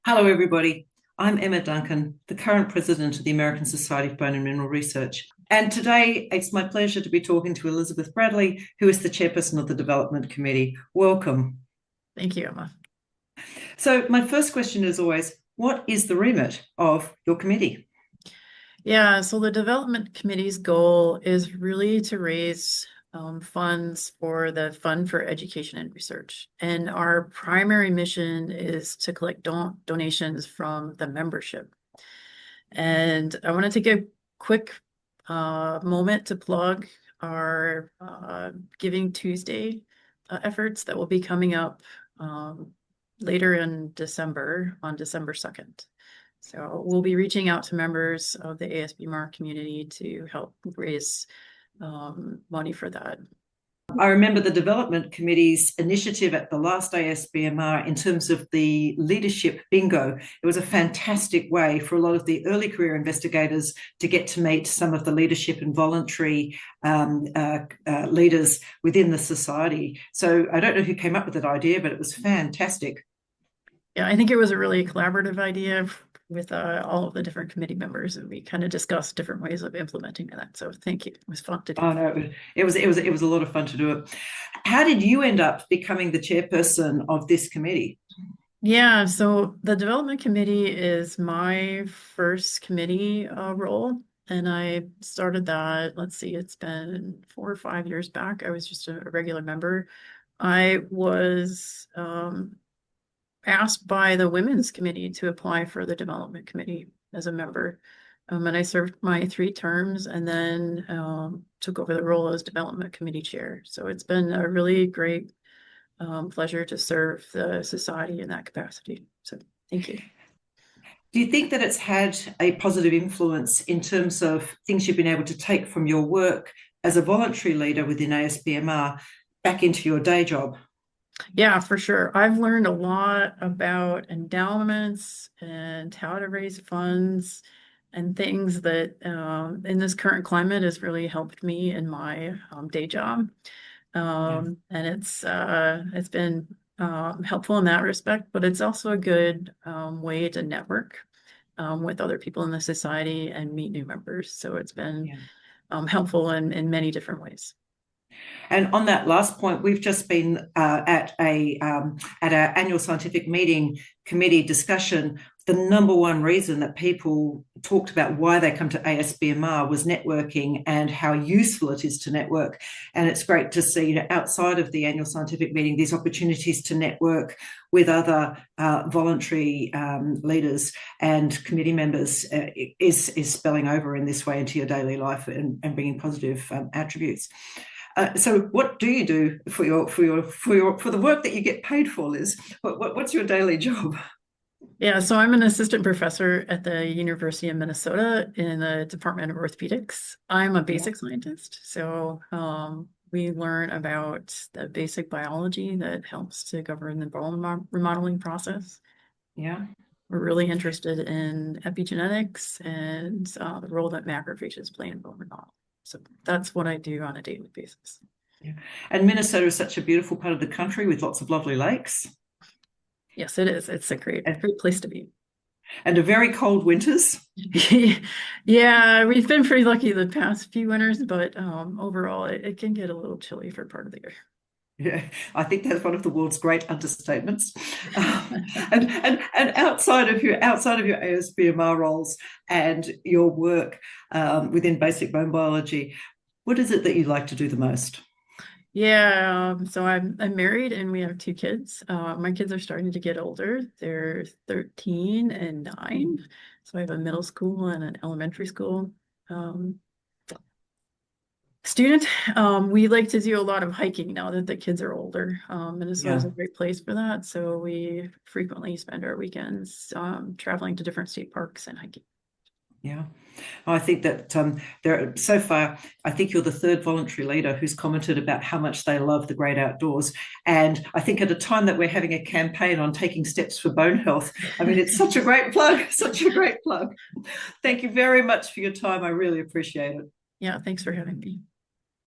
Hello, everybody. I'm Emma Duncan, the current president of the American Society of Bone and Mineral Research. And today it's my pleasure to be talking to Elizabeth Bradley, who is the chairperson of the Development Committee. Welcome. Thank you, Emma. So, my first question is always, what is the remit of your committee? Yeah, so the Development Committee's goal is really to raise funds for the Fund for Education and Research. And our primary mission is to collect donations from the membership. And I want to take a quick moment to plug our Giving Tuesday efforts that will be coming up later in December, on December 2nd. So we'll be reaching out to members of the ASBMR community to help raise money for that. I remember the Development Committee's initiative at the last ASBMR in terms of the leadership bingo. It was a fantastic way for a lot of the early career investigators to get to meet some of the leadership and voluntary leaders within the society. So I don't know who came up with that idea, but it was fantastic. Yeah, I think it was a really collaborative idea with all of the different committee members, and we kind of discussed different ways of implementing that. So thank you. It was fun to do. Oh no, it was a lot of fun to do it. How did you end up becoming the chairperson of this committee? Yeah, so the Development Committee is my first committee role. And I started that, let's see, it's been 4 or 5 years back. I was just a regular member. I was asked by the Women's Committee to apply for the Development Committee as a member. And I served my 3 terms and then took over the role as Development Committee Chair. So it's been a really great pleasure to serve the society in that capacity. So thank you. Do you think that it's had a positive influence in terms of things you've been able to take from your work as a voluntary leader within ASBMR back into your day job? Yeah, for sure. I've learned a lot about endowments and how to raise funds and things that in this current climate has really helped me in my day job. And it's been helpful in that respect, but it's also a good way to network with other people in the society and meet new members. So it's been helpful in many different ways. And on that last point, we've just been at our annual scientific meeting committee discussion. The number one reason that people talked about why they come to ASBMR was networking and how useful it is to network. And it's great to see, outside of the annual scientific meeting, these opportunities to network with other voluntary leaders and committee members is spilling over in this way into your daily life and bringing positive attributes. So what do you do for the work that you get paid for, Liz? What's your daily job? Yeah, so I'm an assistant professor at the University of Minnesota in the Department of Orthopedics. I'm a basic scientist, so we learn about the basic biology that helps to govern the bone remodeling process. Yeah. We're really interested in epigenetics and the role that macrophages play in bone remodeling. So that's what I do on a daily basis. Yeah. And Minnesota is such a beautiful part of the country with lots of lovely lakes. Yes, it is. It's a great place to be. And a very cold winters. Yeah, we've been pretty lucky the past few winters, but overall it can get a little chilly for part of the year. Yeah, I think that's one of the world's great understatements. And outside of your ASBMR roles and your work within basic bone biology, what is it that you like to do the most? Yeah, so I'm married and we have 2 kids. My kids are starting to get older. They're 13 and 9. So I have a middle school and an elementary school student. We like to do a lot of hiking now that the kids are older. Minnesota is a great place for that. So we frequently spend our weekends traveling to different state parks and hiking. Yeah, I think that so far, I think you're the 3rd voluntary leader who's commented about how much they love the great outdoors. And I think at a time that we're having a campaign on taking steps for bone health, I mean, it's such a great plug, such a great plug. Thank you very much for your time. I really appreciate it. Yeah, thanks for having me.